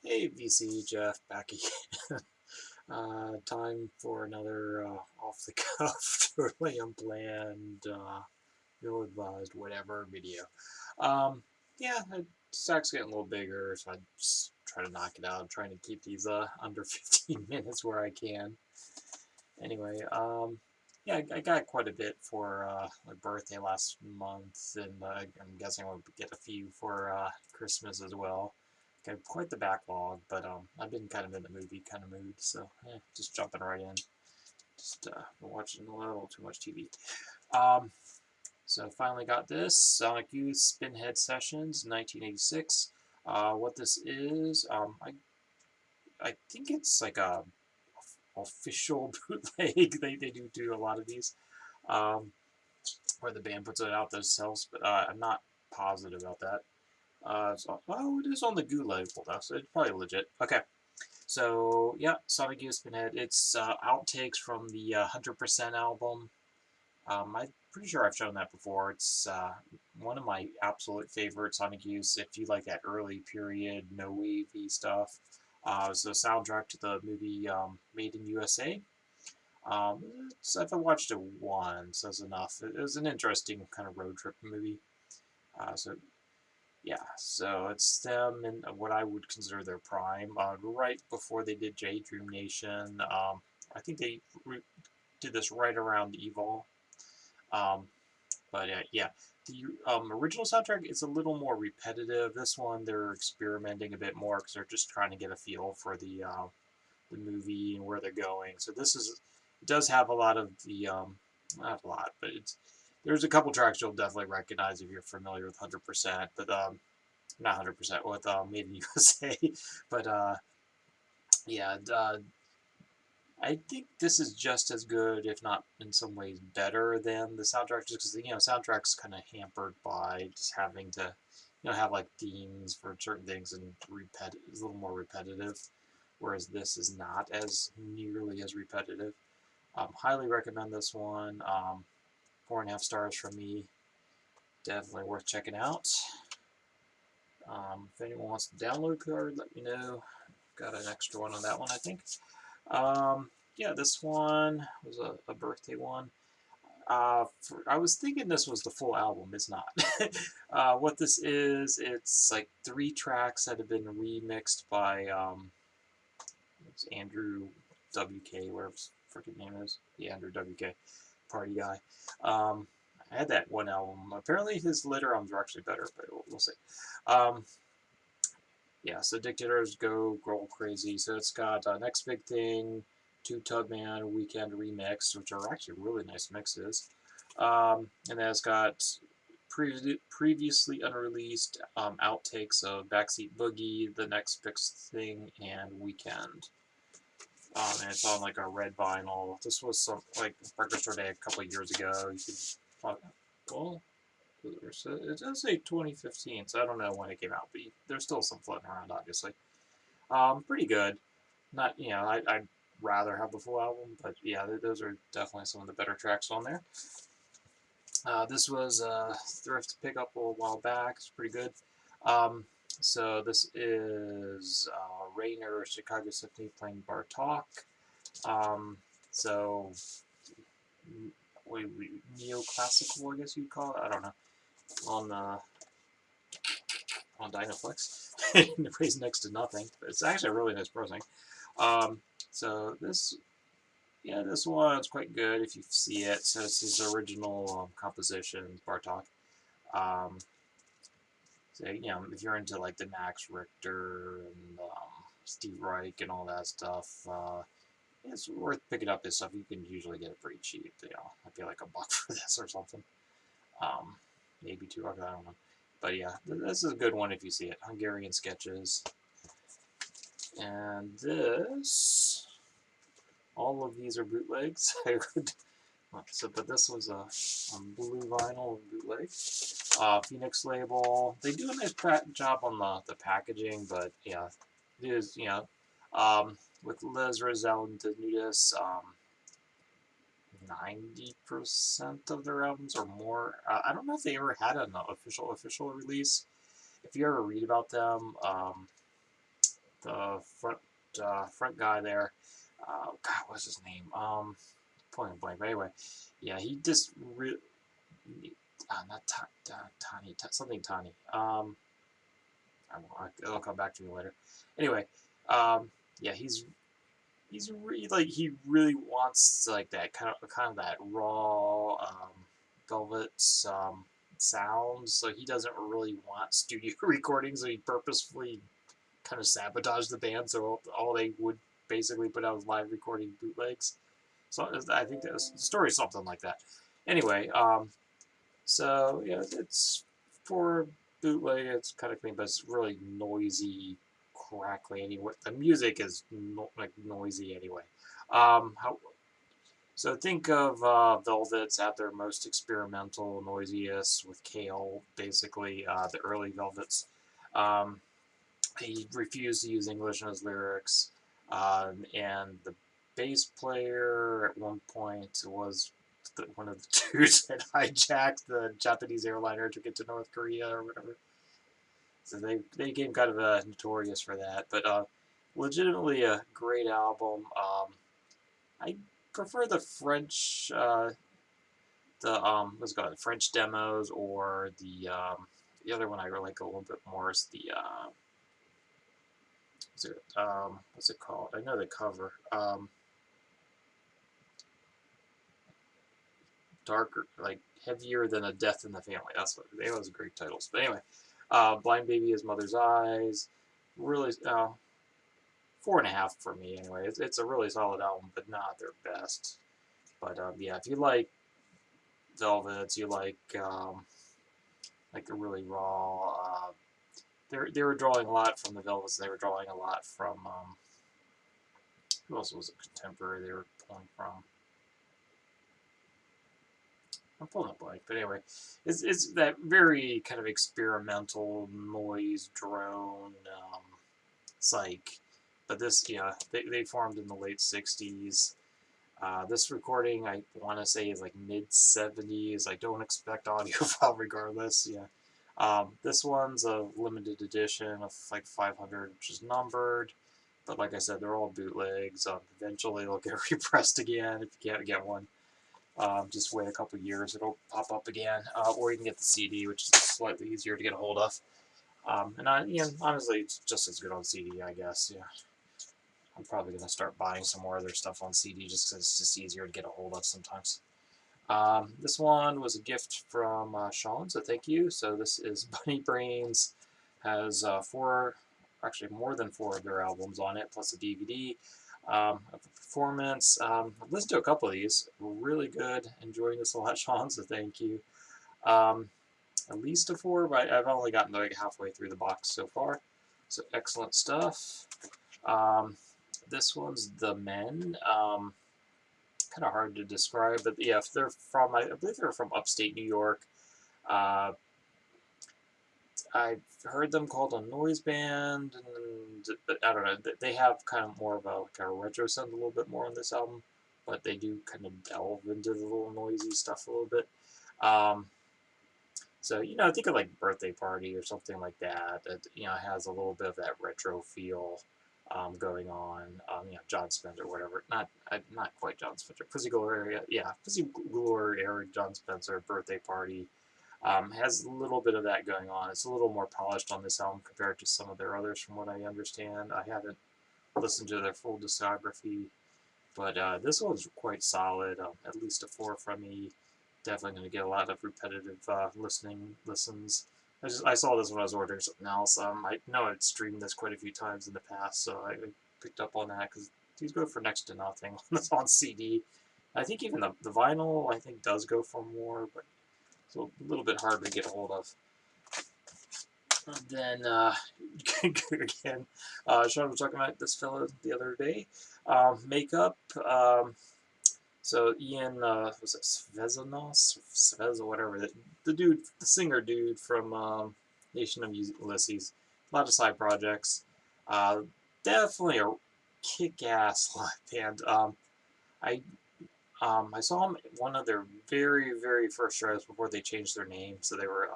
Hey VC Jeff, back again. Time for another off-the-cuff, totally unplanned, ill-advised, whatever video. Um, yeah, the stack's getting a little bigger, so I just try to knock it out. I'm trying to keep these under 15 minutes where I can. Anyway, yeah, I got quite a bit for my birthday last month, and I'm guessing I'll get a few for Christmas as well. Got quite the backlog, but I've been kind of in the movie kind of mood, so just jumping right in. Just been watching a little too much TV. Um, so finally got this Sonic Youth Spinhead Sessions, 1986. What this is, I think it's like a official bootleg. They do a lot of these, um, where the band puts it out themselves, but I'm not positive about that. Oh, it is on the Goo label though, so it's probably legit. Okay, so yeah, Sonic Youth Spinhead. It's outtakes from the 100% album. I'm pretty sure I've shown that before. It's one of my absolute favorite Sonic Youth. If you like that early period, no wavy stuff. It was the soundtrack to the movie Made in USA. I've watched it once, that's enough. It was an interesting kind of road trip movie. So yeah, so it's them in what I would consider their prime, right before they did J Dream Nation. I think they did this right around Evil. Um, but yeah, the original soundtrack is a little more repetitive. This one they're experimenting a bit more because they're just trying to get a feel for the movie and where they're going. So it does have a lot of the not a lot, but there's a couple tracks you'll definitely recognize if you're familiar with 100%, but not 100% with Made in USA, but yeah, I think this is just as good, if not in some ways better than the soundtrack, just because soundtrack's kind of hampered by just having to have like themes for certain things and it's a little more repetitive, whereas this is not as nearly as repetitive. Highly recommend this one. 4.5 stars from me. Definitely worth checking out. If anyone wants the download card, let me know. Got an extra one on that one, I think. Yeah, this one was a birthday one. I was thinking this was the full album. It's not. What this is, it's like 3 tracks that have been remixed by Andrew WK, whatever his freaking name is. Yeah, Andrew WK, party guy. I had that one album. Apparently his later albums are actually better, but we'll see. Um, yeah, so Dictators Go Girl Crazy. So it's got Next Big Thing, Two Tubman, Weekend Remix, which are actually really nice mixes. And then it's got previously unreleased outtakes of Backseat Boogie, The Next Big Thing, and Weekend. And it's on like a red vinyl. This was some like Record Store Day a couple of years ago. You could, well, it does say 2015, so I don't know when it came out, but there's still some floating around, obviously. Pretty good. Not, I'd rather have the full album, but yeah, those are definitely some of the better tracks on there. This was thrift pickup a while back. It's pretty good. So this is Rainer Chicago Symphony playing Bartok. So neoclassical, I guess you'd call it. I don't know. On Dynaflex. It weighs next to nothing, but it's actually a really nice prosing. So this one's quite good if you see it. So it's his original composition, Bartok. Um, so if you're into like the Max Richter and Steve Reich and all that stuff, it's worth picking up his stuff. You can usually get it pretty cheap. I feel like $1 for this or something. Maybe $2. I don't know. But yeah, this is a good one if you see it. Hungarian Sketches. And all of these are bootlegs. But this was a blue vinyl bootleg. Phoenix label. They do a nice job on the packaging, but yeah, it is, with Liz Roselle and Denudis, 90% of their albums or more. I don't know if they ever had an official release. If you ever read about them, the front guy there. God, what's his name? Point blank. But anyway, yeah, he just really not Tani, something Tani. It'll come back to me later. Anyway, yeah, he's really like he really wants like that kind of that raw velvet sound. So he doesn't really want studio recordings. So he purposefully kind of sabotaged the band. So all they would basically put out was live recording bootlegs. So I think the story is something like that. Anyway, so yeah, it's for bootleg. It's kind of clean, but it's really noisy, crackly. Anyway, the music is like noisy anyway. How, so think of Velvets at their most experimental, noisiest with Kale, basically the early Velvets. Um, he refused to use English in his lyrics, and the bass player at one point was one of the dudes that hijacked the Japanese airliner to get to North Korea or whatever. So they became kind of notorious for that, but legitimately a great album. I prefer the French, what's it called, the French demos, or the other one I really like a little bit more is the what's it called? I know the cover. Darker, like heavier than a death in the family. That's what they was great titles. But anyway, Blind Baby His Mother's Eyes, really 4.5 for me anyway. It's a really solid album, but not their best. But yeah, if you like Velvets, you like the really raw. They were drawing a lot from the Velvets. They were drawing a lot from who else was a contemporary they were pulling from? I'm pulling up blank, but anyway, it's that very kind of experimental noise drone psych. But this, yeah, they formed in the late '60s. This recording, I want to say, is like mid '70s. I don't expect audiophile regardless. Yeah. This one's a limited edition of like 500, which is numbered. But like I said, they're all bootlegs. Eventually, they'll get repressed again if you can't get one. Just wait a couple years, it'll pop up again. Or you can get the CD, which is slightly easier to get a hold of. Honestly, it's just as good on CD, I guess. Yeah, I'm probably gonna start buying some more of their stuff on CD just because it's just easier to get a hold of sometimes. This one was a gift from Sean, so thank you. So this is Bunny Brains, has actually more than 4 of their albums on it, plus a DVD. Of the performance. I've listened to a couple of these. Really good. Enjoying this a lot, Sean, so thank you. At least a 4, but I've only gotten like halfway through the box so far. So excellent stuff. This one's The Men. Kind of hard to describe, but yeah, if they're from, I believe they're from upstate New York. Uh, I've heard them called a noise band, but I don't know. They have kind of more of a retro sound a little bit more on this album, but they do kind of delve into the little noisy stuff a little bit. So think of like Birthday Party or something like that. That has a little bit of that retro feel going on. John Spencer, whatever. Not quite John Spencer. Pussy Galore area, yeah. Pussy Galore era, John Spencer, Birthday Party. Has a little bit of that going on. It's a little more polished on this album compared to some of their others, from what I understand. I haven't listened to their full discography, but this one's quite solid. At least a 4 from me. Definitely going to get a lot of repetitive listens. I saw this when I was ordering something else. I know I'd streamed this quite a few times in the past, so I picked up on that because these go for next to nothing on CD. I think even the vinyl, I think, does go for more, but it's a little bit hard to get a hold of. And then, again, Sean was talking about this fellow the other day. Makeup. So Ian, was it Svezanos? Svez or whatever. The dude, the singer dude from Nation of Ulysses. A lot of side projects. Definitely a kick-ass live band. I saw them at one of their very, very first shows before they changed their name. So they were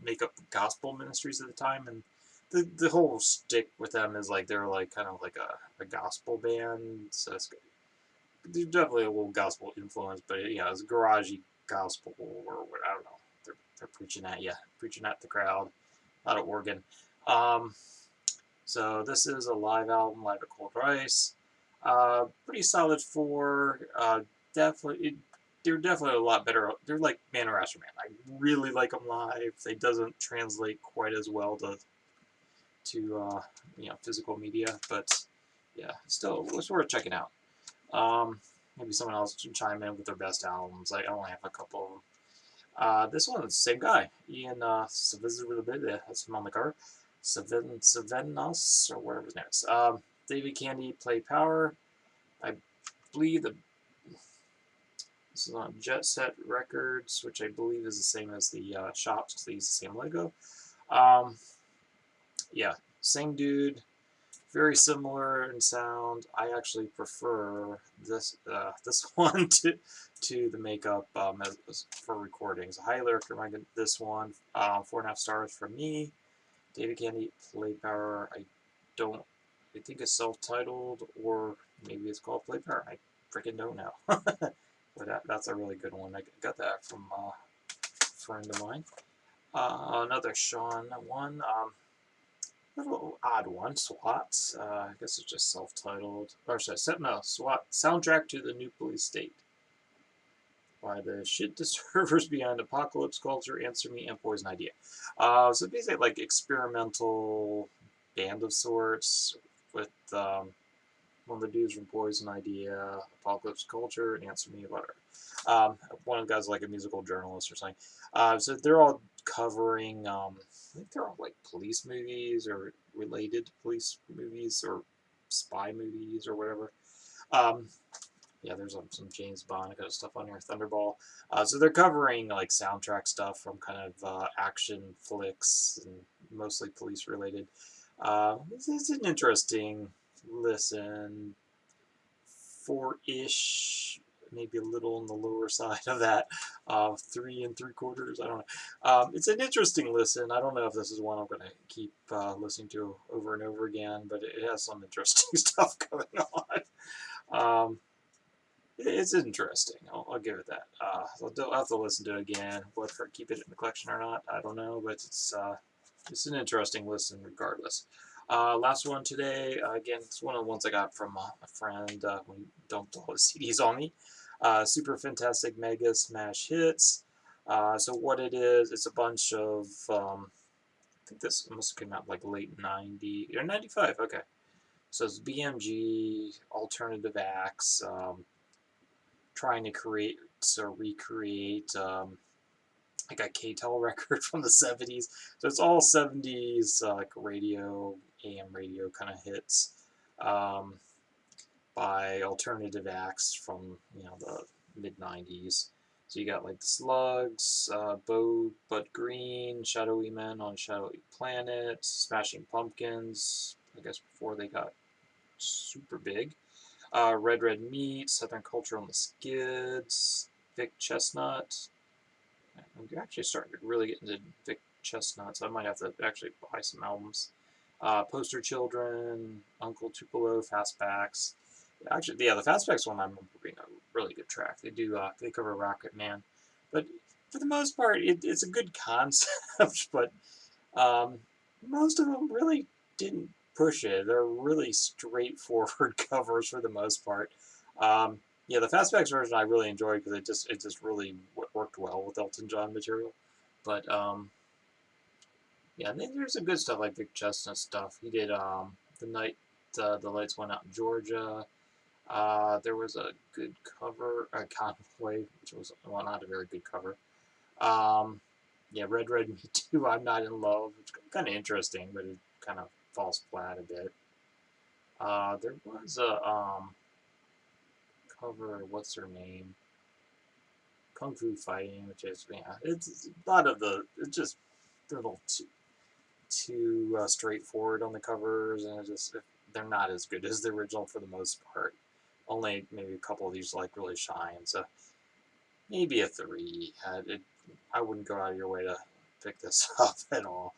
Makeup Gospel Ministries at the time, and the whole stick with them is like they're like kind of like a gospel band, so it's they're definitely a little gospel influence, but it's garagey gospel or what I don't know. They're preaching at you, preaching at the crowd, out of organ. Um, so this is a live album, live at Cold Rice. Pretty solid 4. Definitely, they're definitely a lot better. They're like Man or Astro Man. I really like them live. They doesn't translate quite as well to physical media, but yeah, still it's worth checking out. Maybe someone else should chime in with their best albums. I only have a couple of them. This one's the same guy, Ian Savizabili, that's him on the cover. Savenos, or whatever his name is. David Candy, Play Power. I believe this is on Jet Set Records, which I believe is the same as the shops because they use the same logo. Yeah, same dude, very similar in sound. I actually prefer this one to the makeup for recordings. I highly recommend this one. 4.5 stars from me. David Candy, Play Power. I think it's self-titled, or maybe it's called Play Power. I freaking don't know. But that's a really good one. I got that from a friend of mine. Another Sean one. Little odd one, SWATS. I guess it's just self-titled. Or should I say, no, SWAT, Soundtrack to the New Police State. By the shit disturbers behind Apocalypse Culture, Answer Me, and Poison Idea. So basically like experimental band of sorts with one of the dudes from Poison Idea, Apocalypse Culture, and Answer Me, whatever. One of the guys like a musical journalist or something. So they're all covering, I think they're all like police movies or related police movies or spy movies or whatever. Yeah, there's some James Bond kind of stuff on here, Thunderball. So they're covering like soundtrack stuff from kind of action flicks and mostly police related. It's an interesting listen, 4-ish, maybe a little on the lower side of that, 3 3/4. I don't know. It's an interesting listen. I don't know if this is one I'm going to keep listening to over and over again, but it has some interesting stuff going on. It's interesting. I'll give it that. I'll have to listen to it again. Whether I keep it in the collection or not, I don't know. But it's an interesting listen regardless. Last one today. Again, it's one of the ones I got from a friend when he dumped all his CDs on me. Super Fantastic Mega Smash Hits. So what it is, it's a bunch of, I think this must have come out like late 90 or 95. Okay. So it's BMG, alternative acts, trying to recreate like a K-Tel record from the 70s. So it's all 70s like radio, AM radio kind of hits by alternative acts from the mid 90s. So you got like the Slugs, Bud Green, Shadowy Men on Shadowy Planet, Smashing Pumpkins. I guess before they got super big. Red Red Meat, Southern Culture on the Skids, Vic Chestnut. I'm actually starting to really get into Vic Chestnut, so I might have to actually buy some albums. Poster Children, Uncle Tupelo, Fastbacks. Actually, yeah, the Fastbacks one I remember being a really good track. They cover Rocket Man, but for the most part, it's a good concept, but most of them really didn't push it. They're really straightforward covers for the most part. Yeah, the Fastbacks version I really enjoyed because it just really worked well with Elton John material. But yeah, there's some good stuff like Vic Chestnut stuff. He did the night the lights went out in Georgia. There was a good cover, Conway, which was not a very good cover. Yeah, Red Red Me Too, I'm Not in Love, which is kind of interesting, but it kind of falls flat a bit. There was a cover, what's her name? Kung Fu Fighting, which is, it's a lot of it's just a little too straightforward on the covers, and they're not as good as the original for the most part. Only maybe a couple of these like really shine, so maybe a 3. I wouldn't go out of your way to pick this up at all.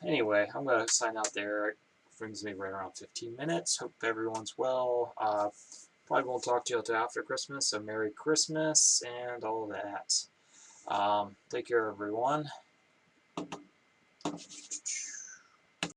Anyway, I'm going to sign out there. It brings me right around 15 minutes. Hope everyone's well. Probably won't talk to you until after Christmas, so Merry Christmas and all that. Take care, everyone.